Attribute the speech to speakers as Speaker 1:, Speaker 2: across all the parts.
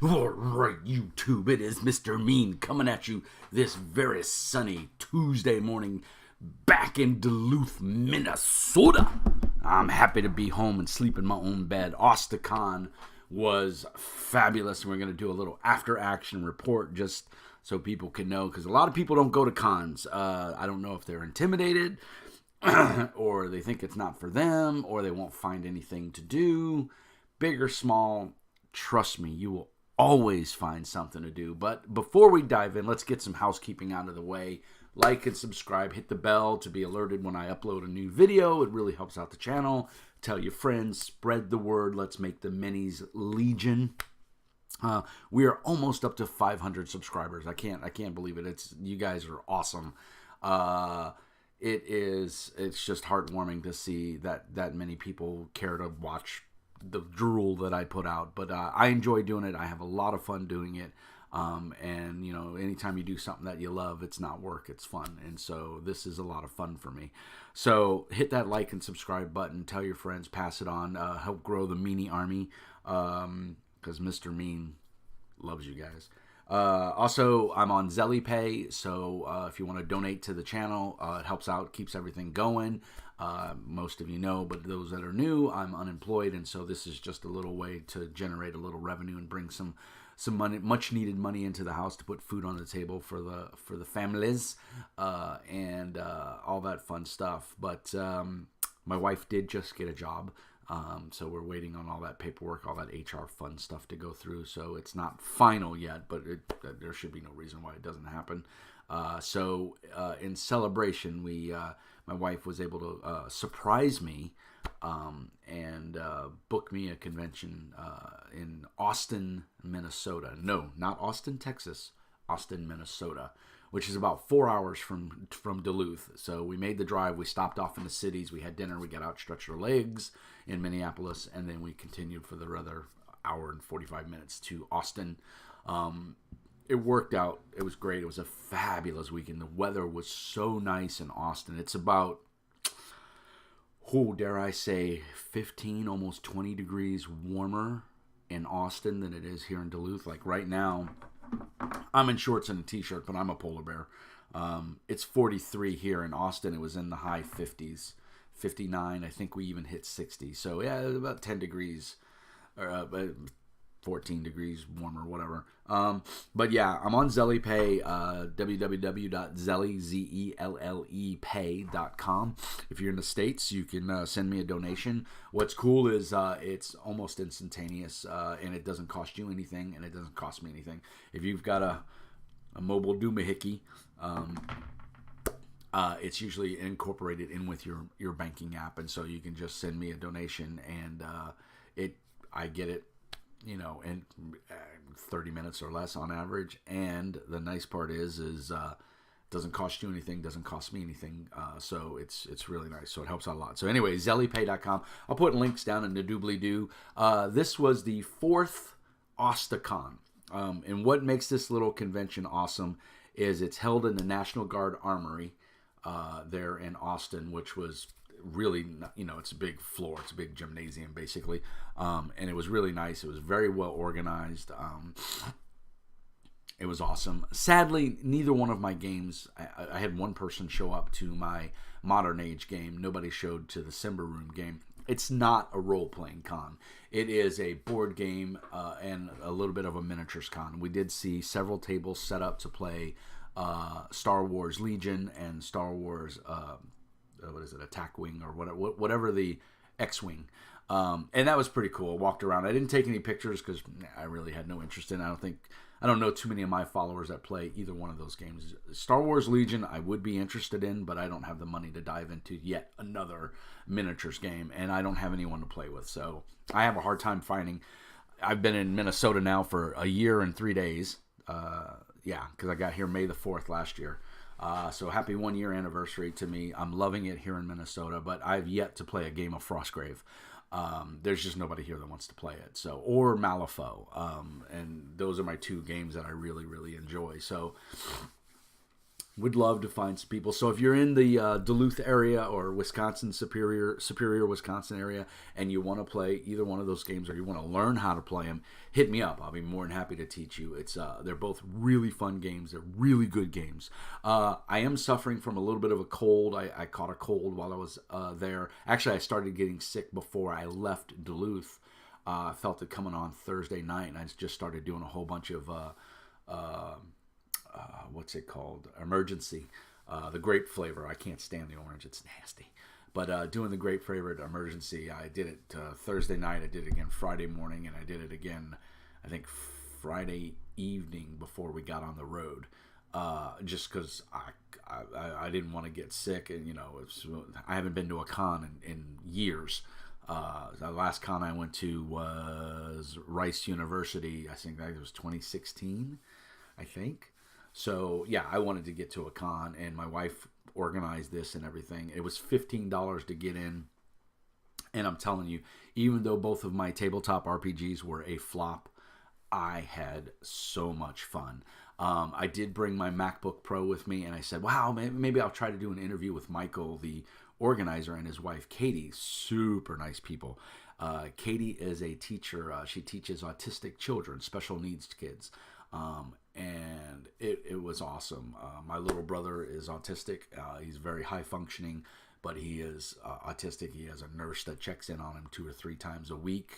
Speaker 1: Alright, YouTube, it is Mr. Mean coming at you this very sunny Tuesday morning back in Duluth, Minnesota. I'm happy to be home and sleep in my own bed. Hasta Con was fabulous, and we're going to do a little after-action report just so people can know, because a lot of people don't go to cons. I don't know if they're intimidated, or they think it's not for them, or they won't find anything to do, big or small. Trust me, you will always find something to do. But before we dive in, let's get some housekeeping out of the way. Like and subscribe, hit the bell to be alerted when I upload a new video. It really helps out the channel. Tell your friends, spread the word. Let's make the minis legion. We are almost up to 500 subscribers. I can't believe it. You guys are awesome. It's just heartwarming to see that many people care to watch the drool that I put out. But I enjoy doing it. I have a lot of fun doing it. And, you know, anytime you do something that you love, it's not work, it's fun. And so this is a lot of fun for me. So hit that like and subscribe button. Tell your friends, pass it on. Help grow the Meanie Army, because Mr. Mean loves you guys. Also, I'm on ZellyPay, so if you want to donate to the channel, it helps out, keeps everything going. Most of you know, but those that are new, I'm unemployed, and so this is just a little way to generate a little revenue and bring some money, much needed money into the house to put food on the table for the families, and all that fun stuff. But my wife did just get a job. So we're waiting on all that paperwork, all that HR fun stuff to go through. So it's not final yet, but there should be no reason why it doesn't happen. So in celebration, my wife was able to surprise me and book me a convention in Austin, Minnesota. No, not Austin, Texas. Austin, Minnesota, which is about 4 hours from Duluth. So we made the drive. We stopped off in the cities. We had dinner. We got out, stretched our legs in Minneapolis, and then we continued for the other hour and 45 minutes to Austin. It worked out. It was great. It was a fabulous weekend. The weather was so nice in Austin. It's about, dare I say, 15, almost 20 degrees warmer in Austin than it is here in Duluth. Like right now, I'm in shorts and a t-shirt, but I'm a polar bear. It's 43 here in Austin. It was in the high 50s, 59. I think we even hit 60. So yeah, about 10 degrees, or 14 degrees warmer, whatever. But yeah, I'm on ZellyPay, www.zellypay.com. If you're in the States, you can send me a donation. What's cool is it's almost instantaneous, and it doesn't cost you anything, and it doesn't cost me anything. If you've got a mobile doohickey, it's usually incorporated in with your banking app, and so you can just send me a donation, and I get it, you know, in 30 minutes or less on average. And the nice part is doesn't cost you anything, doesn't cost me anything. So it's really nice. So it helps out a lot. So anyway, zellypay.com. I'll put links down in the doobly-doo. This was the 4th Hasta Con. And what makes this little convention awesome is it's held in the National Guard Armory there in Austin, which was really, you know, it's a big floor, it's a big gymnasium basically, and it was really nice. It was very well organized. It was awesome. Sadly, neither one of my games, I had one person show up to my Modern Age game. Nobody showed to the Simber Room game. It's not a role-playing con. It is a board game and a little bit of a miniatures con. We did see several tables set up to play Star Wars Legion and Star Wars what is it, Attack Wing, or whatever the X-Wing. And that was pretty cool. I walked around. I didn't take any pictures because I really had no interest in it. I don't know too many of my followers that play either one of those games. Star Wars Legion I would be interested in, but I don't have the money to dive into yet another miniatures game, and I don't have anyone to play with. So I have a hard time finding. I've been in Minnesota now for a year and 3 days. Because I got here May the 4th last year. So happy 1 year anniversary to me. I'm loving it here in Minnesota, but I've yet to play a game of Frostgrave. There's just nobody here that wants to play it. So, or Malifaux. And those are my two games that I really, really enjoy. So Would love to find some people. So if you're in the Duluth area or Wisconsin, Superior Wisconsin area, and you want to play either one of those games or you want to learn how to play them, hit me up. I'll be more than happy to teach you. They're both really fun games. They're really good games. I am suffering from a little bit of a cold. I caught a cold while I was there. Actually, I started getting sick before I left Duluth. I felt it coming on Thursday night, and I just started doing a whole bunch of what's it called? Emergency. The grape flavor. I can't stand the orange. It's nasty. But doing the grape flavored emergency, I did it Thursday night. I did it again Friday morning, and I did it again, I think, Friday evening before we got on the road. Just because I didn't want to get sick, and I haven't been to a con in years. The last con I went to was Rice University. I think that was 2016. I think. So, yeah, I wanted to get to a con, and my wife organized this and everything. It was $15 to get in, and I'm telling you, even though both of my tabletop RPGs were a flop, I had so much fun. I did bring my MacBook Pro with me, and I said, wow, maybe I'll try to do an interview with Michael, the organizer, and his wife, Katie. Super nice people. Katie is a teacher. She teaches autistic children, special needs kids. And it was awesome. My little brother is autistic. He's very high functioning, but he is autistic. He has a nurse that checks in on him 2 or 3 times a week,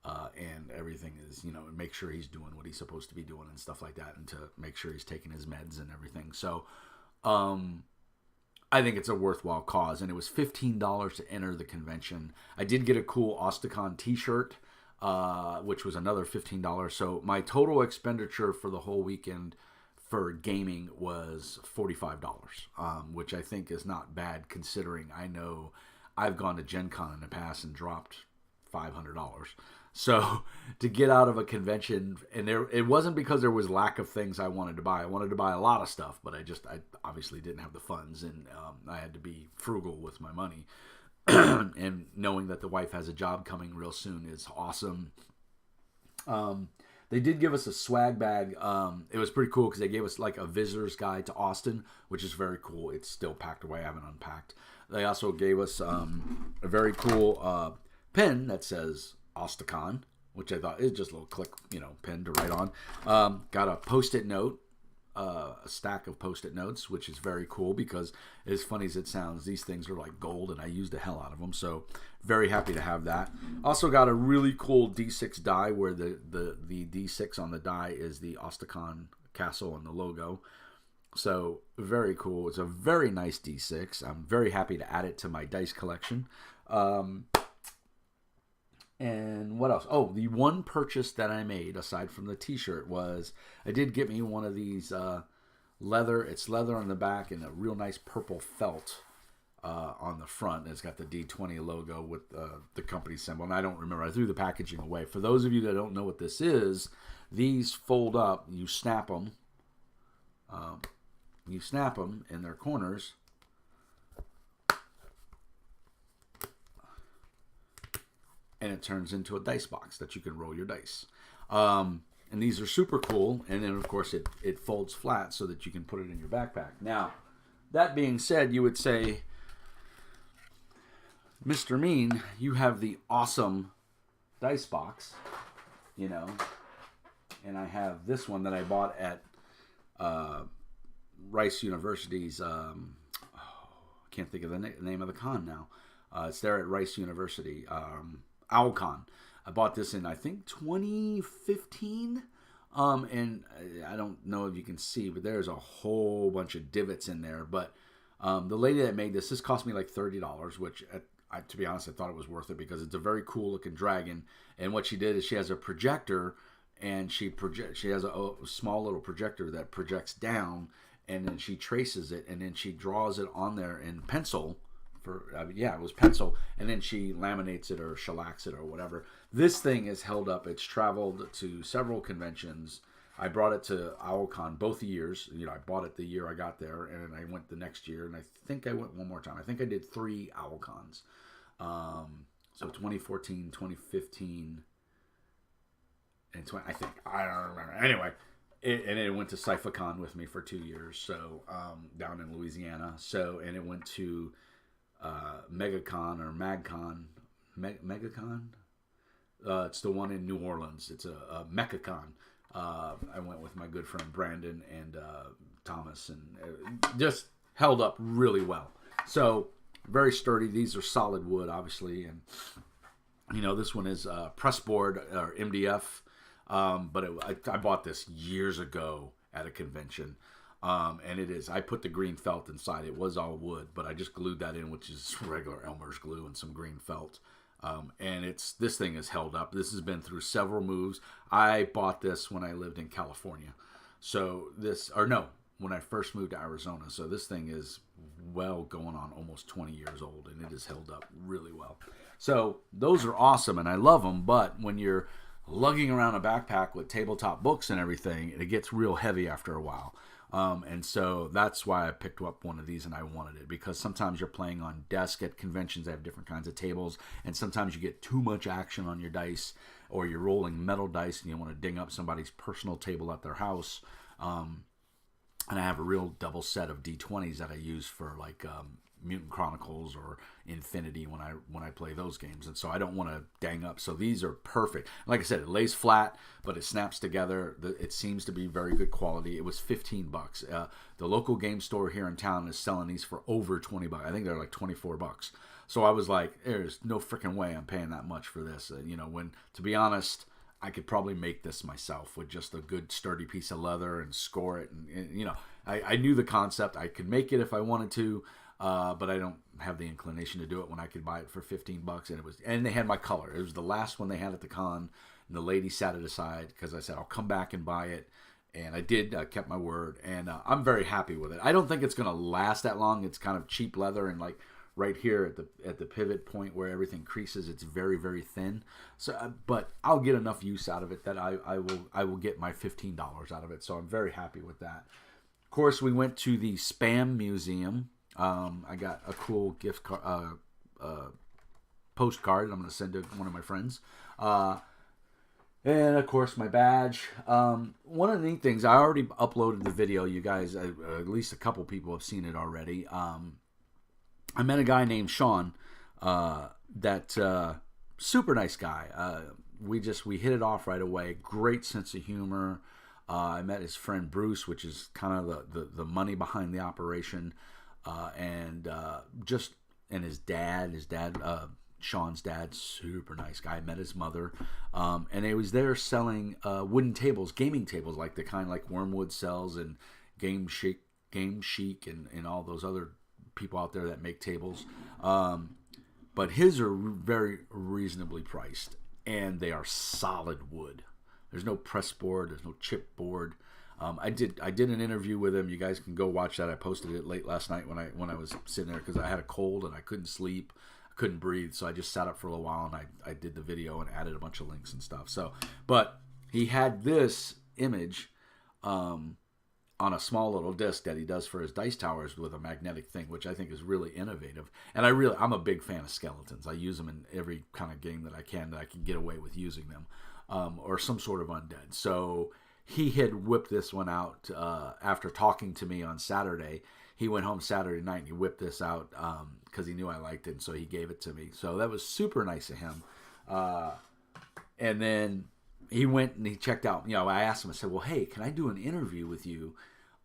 Speaker 1: and everything is, make sure he's doing what he's supposed to be doing and stuff like that, and to make sure he's taking his meds and everything. So, I think it's a worthwhile cause, and it was $15 to enter the convention. I did get a cool Hasta Con t-shirt, which was another $15. So my total expenditure for the whole weekend for gaming was $45, which I think is not bad considering I know I've gone to Gen Con in the past and dropped $500. So to get out of a convention, and it wasn't because there was lack of things I wanted to buy. I wanted to buy a lot of stuff, but I obviously didn't have the funds, and I had to be frugal with my money. And knowing that the wife has a job coming real soon is awesome. They did give us a swag bag. It was pretty cool because they gave us like a visitor's guide to Austin, which is very cool. It's still packed away. I haven't unpacked. They also gave us a very cool pen that says Hasta Con, which I thought is just a little click, pen to write on. Got a Post-it note. A stack of Post-it notes, which is very cool because, as funny as it sounds, these things are like gold, and I use the hell out of them. So very happy to have that. Also got a really cool D6 die where the D6 on the die is the Hasta Con castle and the logo. So very cool. It's a very nice D6. I'm very happy to add it to my dice collection. And what else? Oh, the one purchase that I made, aside from the t-shirt, was I did get me one of these leather. It's leather on the back and a real nice purple felt on the front. It's got the D20 logo with the company symbol. And I don't remember. I threw the packaging away. For those of you that don't know what this is, these fold up. You snap them. In their corners. And it turns into a dice box that you can roll your dice. And these are super cool. And then, of course, it folds flat so that you can put it in your backpack. Now, that being said, you would say, Mr. Mean, you have the awesome dice box, and I have this one that I bought at Rice University's, I can't think of the name of the con now. It's there at Rice University. OwlCon. I bought this in, I think, 2015. And I don't know if you can see, but there's a whole bunch of divots in there. But the lady that made this cost me like $30, which, to be honest, I thought it was worth it because it's a very cool looking dragon. And what she did is she has a projector, and she has a small little projector that projects down, and then she traces it, and then she draws it on there in pencil. It was pencil, and then she laminates it or shellacks it or whatever. This thing is held up. It's traveled to several conventions. I brought it to OwlCon both years. I bought it the year I got there, and I went the next year, and I think I went one more time. I think I did 3 OwlCons. So 2014, 2015, and I don't remember. Anyway, and it went to Hasta Con with me for 2 years, so down in Louisiana. So, and it went to MegaCon or MagCon, MegaCon. It's the one in New Orleans. It's a MechaCon. I went with my good friend Brandon and Thomas, and just held up really well. So very sturdy. These are solid wood, obviously, and this one is press board or MDF. But I bought this years ago at a convention, and it is. I put the green felt inside. It was all wood, but I just glued that in, which is regular Elmer's glue and some green felt. And this thing has held up. This has been through several moves. I bought this when I lived in California. So when I first moved to Arizona. So this thing is going on almost 20 years old, and it has held up really well. So those are awesome, and I love them. But when you're lugging around a backpack with tabletop books and everything, it gets real heavy after a while. And so that's why I picked up one of these, and I wanted it because sometimes you're playing on desk at conventions. They have different kinds of tables, and sometimes you get too much action on your dice, or you're rolling metal dice and you want to ding up somebody's personal table at their house. And I have a real double set of D20s that I use for like Mutant Chronicles or Infinity when I play those games, and so I don't want to dang up. So these are perfect. Like I said, it lays flat, but it snaps together. It seems to be very good quality. It was $15. The local game store here in town is selling these for over $20. I think they're like $24. So I was like, there's no freaking way I'm paying that much for this. When, to be honest, I could probably make this myself with just a good sturdy piece of leather and score it. And I knew the concept. I could make it if I wanted to, but I don't have the inclination to do it when I could buy it for $15. And they had my color. It was the last one they had at the con, and the lady sat it aside because I said I'll come back and buy it, and I did. I kept my word, and I'm very happy with it. I don't think it's going to last that long. It's kind of cheap leather, and like right here at the pivot point where everything creases, it's very, very thin. So, but I'll get enough use out of it that I will get my $15 out of it. So I'm very happy with that. Of course, we went to the Spam Museum. I got a cool gift card, postcard I'm going to send to one of my friends. And of course my badge. One of the neat things, I already uploaded the video. You guys, at least a couple people have seen it already. I met a guy named Sean, super nice guy. We hit it off right away. Great sense of humor. I met his friend Bruce, which is kind of the money behind the operation. And his dad, Sean's dad, super nice guy. I met his mother, and he was there selling wooden tables, gaming tables, like the kind like Wormwood sells, and Game Chic, and all those other people out there that make tables. But his are very reasonably priced, and they are solid wood. There's no press board, there's no chip board. I did an interview with him. You guys can go watch that. I posted it late last night when I was sitting there because I had a cold and I couldn't sleep, I couldn't breathe, so I just sat up for a little while and I did the video and added a bunch of links and stuff. So, but he had this image on a small little disc that he does for his dice towers with a magnetic thing, which I think is really innovative. And I'm a big fan of skeletons. I use them in every kind of game that I can get away with using them, or some sort of undead. So he had whipped this one out after talking to me on Saturday. He went home Saturday night and he whipped this out because he knew I liked it, and so he gave it to me. So that was super nice of him. And then he went and he checked out. I asked him, I said, well, hey, can I do an interview with you,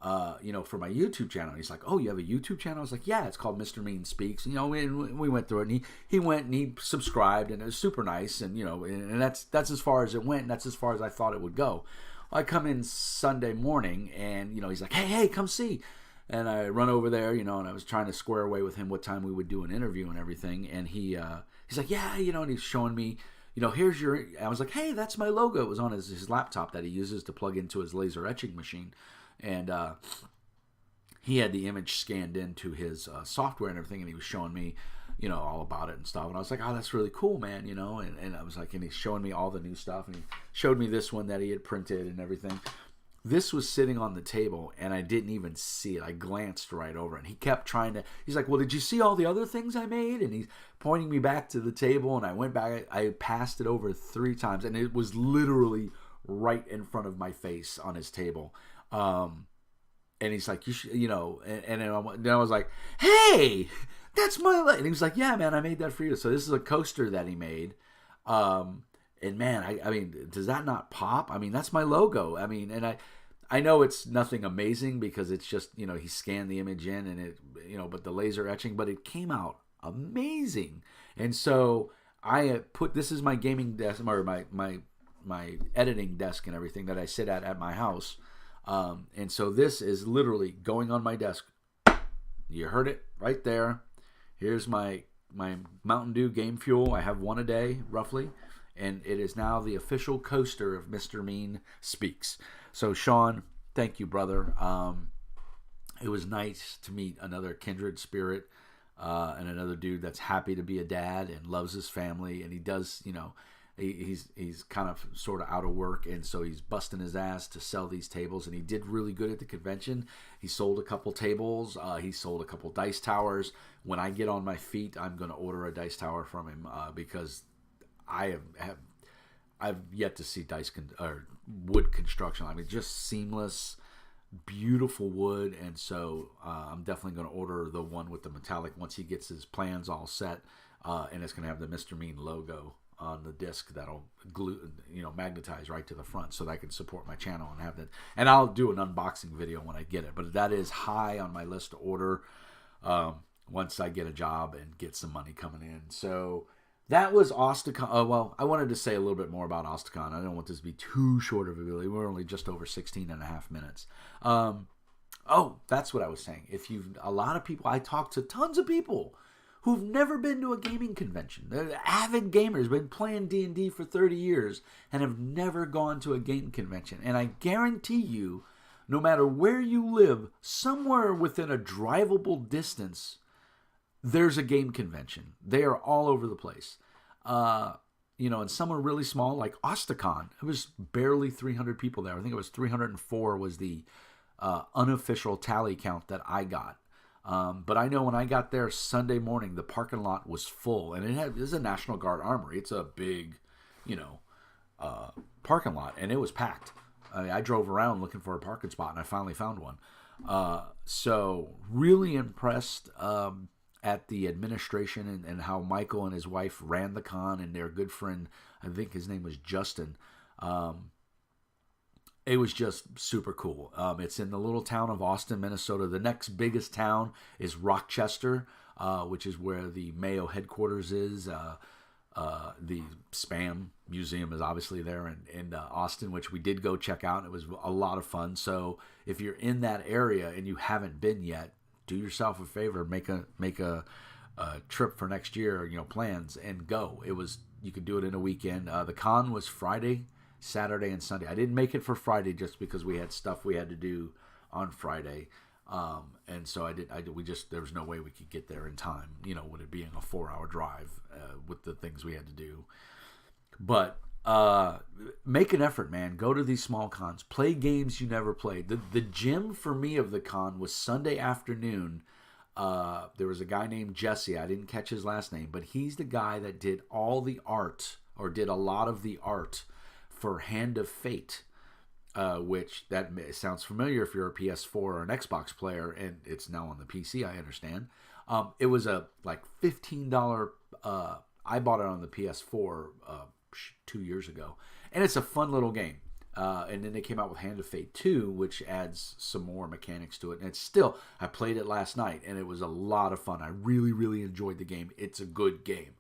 Speaker 1: for my YouTube channel? And he's like, oh, you have a YouTube channel? I was like, yeah, it's called Mr. Mean Speaks. We went through it, and he went and he subscribed, and it was super nice. And, and that's as far as it went, and that's as far as I thought it would go. I come in Sunday morning, and he's like, hey, come see. And I run over there, and I was trying to square away with him what time we would do an interview and everything. And he's like, yeah, and he's showing me, here's your. I was like, hey, that's my logo. It was on his laptop that he uses to plug into his laser etching machine, and he had the image scanned into his software and everything, and he was showing me, all about it and stuff. And I was like, oh, that's really cool, man, and I was like, and he's showing me all the new stuff, and he showed me this one that he had printed and everything. This was sitting on the table, and I didn't even see it. I glanced right over it, and he kept he's like, well, did you see all the other things I made? And he's pointing me back to the table, and I went back, I passed it over 3 times, and it was literally right in front of my face on his table. And he's like, you should, and then I was like, hey, that's my, and he was like, yeah, man, I made that for you. So this is a coaster that he made. And man, I mean, does that not pop? I mean, that's my logo. I mean, and I know it's nothing amazing because it's just, he scanned the image in and it, but the laser etching, but it came out amazing. And so I put, this is my gaming desk, or my editing desk and everything that I sit at my house. And so this is literally going on my desk. You heard it right there. Here's my Mountain Dew Game Fuel. I have one a day, roughly. And it is now the official coaster of Mr. Mean Speaks. So, Sean, thank you, brother. It was nice to meet another kindred spirit and another dude that's happy to be a dad and loves his family. And he does, he's kind of sort of out of work. And so he's busting his ass to sell these tables. And he did really good at the convention. He sold a couple tables. He sold a couple dice towers. When I get on my feet, I'm going to order a dice tower from him because I've yet to see or wood construction. I mean, just seamless, beautiful wood, and so I'm definitely going to order the one with the metallic once he gets his plans all set, and it's going to have the Mr. Mean logo on the disc that'll magnetize right to the front, so that I can support my channel and have that. And I'll do an unboxing video when I get it, but that is high on my list to order once I get a job and get some money coming in. So. That was Hasta Con. Well, I wanted to say a little bit more about Hasta Con. I don't want this to be too short of a video. We're only just over 16 and a half minutes. That's what I was saying. A lot of people, I talk to tons of people who've never been to a gaming convention. They're avid gamers, been playing D&D for 30 years, and have never gone to a game convention. And I guarantee you, no matter where you live, somewhere within a drivable distance, there's a game convention. They are all over the place. And some are really small, like Hasta Con. It was barely 300 people there. I think it was 304 was the unofficial tally count that I got. But I know when I got there Sunday morning, the parking lot was full. And it is a National Guard armory. It's a big, parking lot. And it was packed. I drove around looking for a parking spot, and I finally found one. So really impressed at the administration and how Michael and his wife ran the con, and their good friend, I think his name was Justin. It was just super cool. It's in the little town of Austin, Minnesota. The next biggest town is Rochester, which is where the Mayo headquarters is. The Spam Museum is obviously there in Austin, which we did go check out. It was a lot of fun. So if you're in that area and you haven't been yet, do yourself a favor, make a trip for next year, plans, and go. You could do it in a weekend. The con was Friday, Saturday, and Sunday. I didn't make it for Friday just because we had stuff we had to do on Friday, and so there was no way we could get there in time. With it being a 4-hour drive with the things we had to do, but. Make an effort, man. Go to these small cons. Play games you never played. The gym for me of the con was Sunday afternoon. There was a guy named Jesse. I didn't catch his last name, but he's the guy that did all the art, or did a lot of the art for Hand of Fate, which that sounds familiar if you're a PS4 or an Xbox player, and it's now on the PC, I understand. It was a $15. I bought it on the PS4 2 years ago, and it's a fun little game. And then they came out with Hand of Fate 2, which adds some more mechanics to it. And I played it last night, and it was a lot of fun. I really, really enjoyed the game. It's a good game.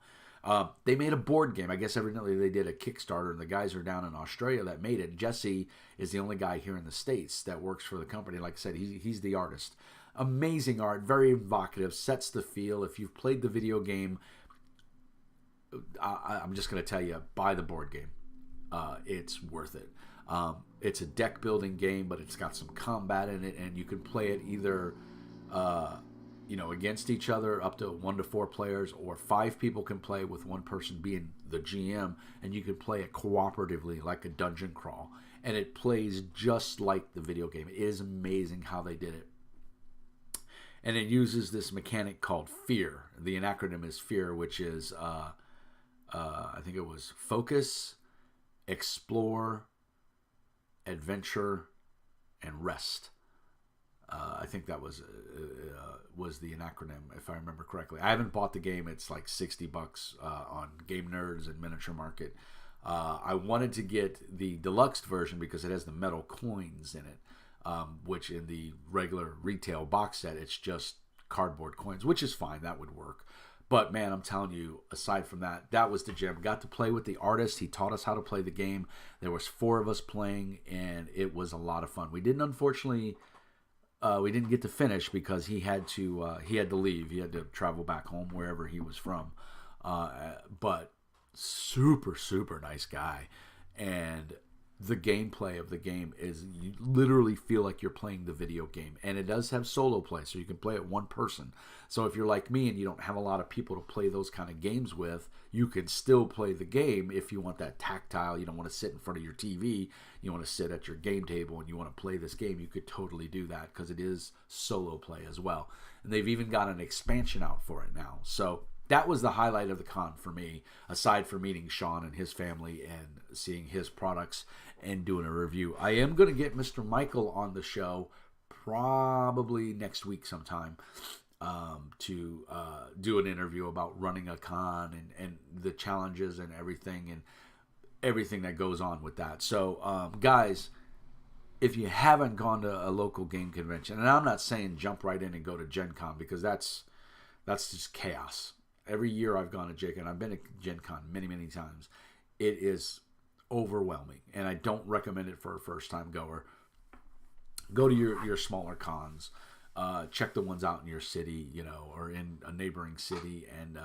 Speaker 1: They made a board game. I guess evidently they did a Kickstarter, and the guys are down in Australia that made it. Jesse is the only guy here in the States that works for the company. Like I said, he's the artist. Amazing art, very evocative, sets the feel. If you've played the video game, I'm just going to tell you, buy the board game. It's worth it. It's a deck building game, but it's got some combat in it, and you can play it either against each other, up to 1 to 4 players, or 5 people can play with one person being the GM, and you can play it cooperatively like a dungeon crawl, and it plays just like the video game. It is amazing how they did it. And it uses this mechanic called FEAR. The acronym is FEAR, which is I think it was focus, explore, adventure, and rest. I think that was the acronym, if I remember correctly. I haven't bought the game. It's like $60 on Game Nerds and Miniature Market. I wanted to get the deluxe version because it has the metal coins in it, which in the regular retail box set, it's just cardboard coins, which is fine. That would work. But man, I'm telling you, aside from that, that was the gem. Got to play with the artist. He taught us how to play the game. There was 4 of us playing, and it was a lot of fun. We didn't, unfortunately, we didn't get to finish because he had to leave. He had to travel back home wherever he was from. But super, super nice guy. And the gameplay of the game is, you literally feel like you're playing the video game. And it does have solo play, so you can play it one person. So if you're like me and you don't have a lot of people to play those kind of games with, you can still play the game if you want that tactile. You don't want to sit in front of your TV. You want to sit at your game table and you want to play this game. You could totally do that because it is solo play as well. And they've even got an expansion out for it now. So that was the highlight of the con for me, aside from meeting Sean and his family and seeing his products and doing a review. I am going to get Mr. Michael on the show probably next week sometime to do an interview about running a con and the challenges and everything that goes on with that. So, guys, if you haven't gone to a local game convention, and I'm not saying jump right in and go to Gen Con because that's just chaos. Every year I've gone to Gen Con, I've been to Gen Con many, many times. It is overwhelming, and I don't recommend it for a first-time goer. Go to your smaller cons. Check the ones out in your city, or in a neighboring city, and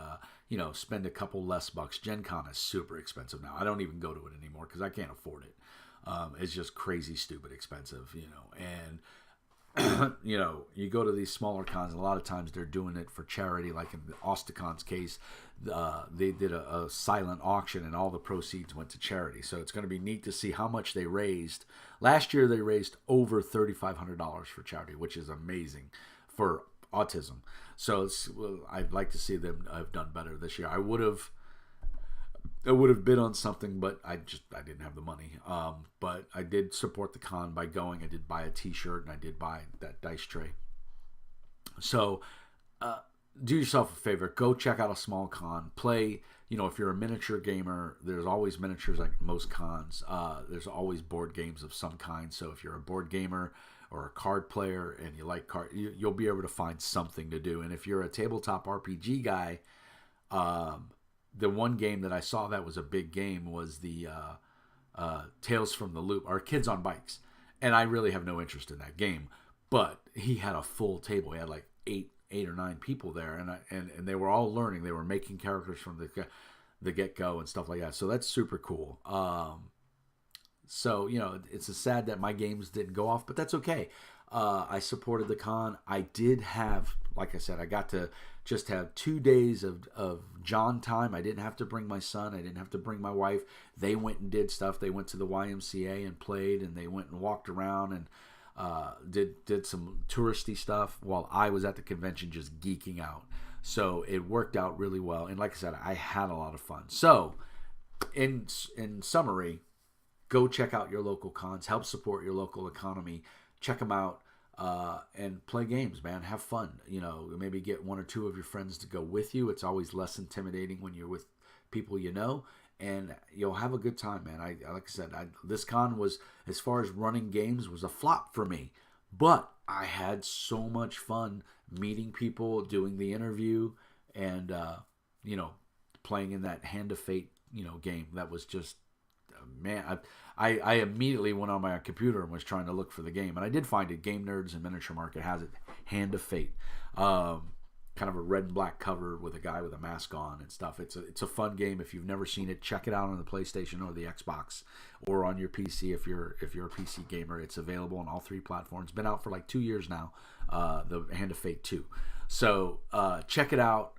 Speaker 1: spend a couple less bucks. Gen Con is super expensive now. I don't even go to it anymore because I can't afford it. It's just crazy, stupid expensive, and you go to these smaller cons, and a lot of times they're doing it for charity. Like in the Hasta Con's case, they did a silent auction, and all the proceeds went to charity. So it's going to be neat to see how much they raised. Last year, they raised over $3,500 for charity, which is amazing for autism. So I'd like to see them have done better this year. I would have bid on something, but I didn't have the money. But I did support the con by going. I did buy a T-shirt, and I did buy that dice tray. So do yourself a favor. Go check out a small con. Play. If you're a miniature gamer, there's always miniatures like most cons. There's always board games of some kind. So if you're a board gamer or a card player and you like you'll be able to find something to do. And if you're a tabletop RPG guy, the one game that I saw that was a big game was the Tales from the Loop, or Kids on Bikes. And I really have no interest in that game. But he had a full table. He had like eight or nine people there, and they were all learning. They were making characters from the get-go and stuff like that. So that's super cool. So it's sad that my games didn't go off, but that's okay. I supported the con. I did have, like I said, I got to just have 2 days of John time. I didn't have to bring my son. I didn't have to bring my wife. They went and did stuff. They went to the YMCA and played, and they went and walked around and did some touristy stuff while I was at the convention just geeking out. So it worked out really well. And like I said, I had a lot of fun. So in summary, go check out your local cons. Help support your local economy. Check them out and play games, man. Have fun. Maybe get one or two of your friends to go with you. It's always less intimidating when you're with people and you'll have a good time, man. Like I said, this con was, as far as running games, was a flop for me. But I had so much fun meeting people, doing the interview, and playing in that Hand of Fate, game. That was just, man. I immediately went on my computer and was trying to look for the game, and I did find it. Game Nerds and Miniature Market has it. Hand of Fate. Kind of a red and black cover with a guy with a mask on and stuff. It's a fun game. If you've never seen it, check it out on the PlayStation or the Xbox or on your PC if you're a PC gamer. It's available on all 3 platforms. Been out for like 2 years now. The Hand of Fate 2. So check it out.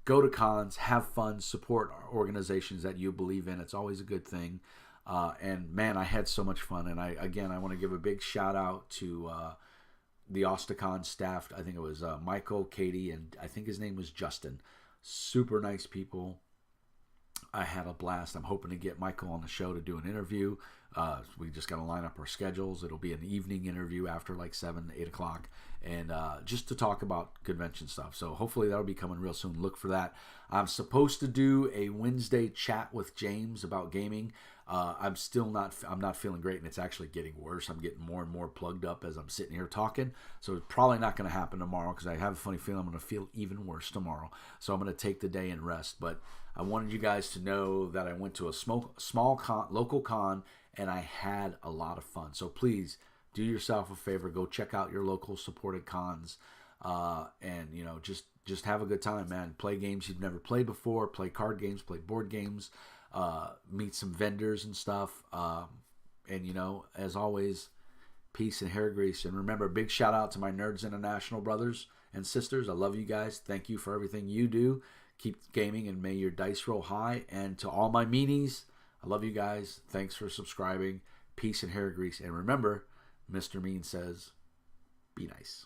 Speaker 1: Go to cons, have fun, support organizations that you believe in. It's always a good thing. And man, I had so much fun. And I want to give a big shout out to the Hasta Con staff. I think it was Michael, Katie, and I think his name was Justin. Super nice people. I had a blast. I'm hoping to get Michael on the show to do an interview We just got to line up our schedules. It'll be an evening interview after like 7, 8 o'clock, and just to talk about convention stuff. So hopefully that'll be coming real soon. Look for that. I'm supposed to do a Wednesday chat with James about gaming. I'm not feeling great, and it's actually getting worse. I'm getting more and more plugged up as I'm sitting here talking. So it's probably not going to happen tomorrow, because I have a funny feeling I'm going to feel even worse tomorrow. So I'm going to take the day and rest. But I wanted you guys to know that I went to a small local con, and I had a lot of fun. So please do yourself a favor, go check out your local supported cons, and just have a good time, man. Play games you've never played before, play card games, play board games, meet some vendors and stuff, and as always, peace and hair grease. And remember, big shout out to my Nerds International brothers and sisters. I love you guys. Thank you for everything you do. Keep gaming, and may your dice roll high. And to all my meanies, I love you guys. Thanks for subscribing. Peace and hair grease. And remember, Mr. Mean says, be nice.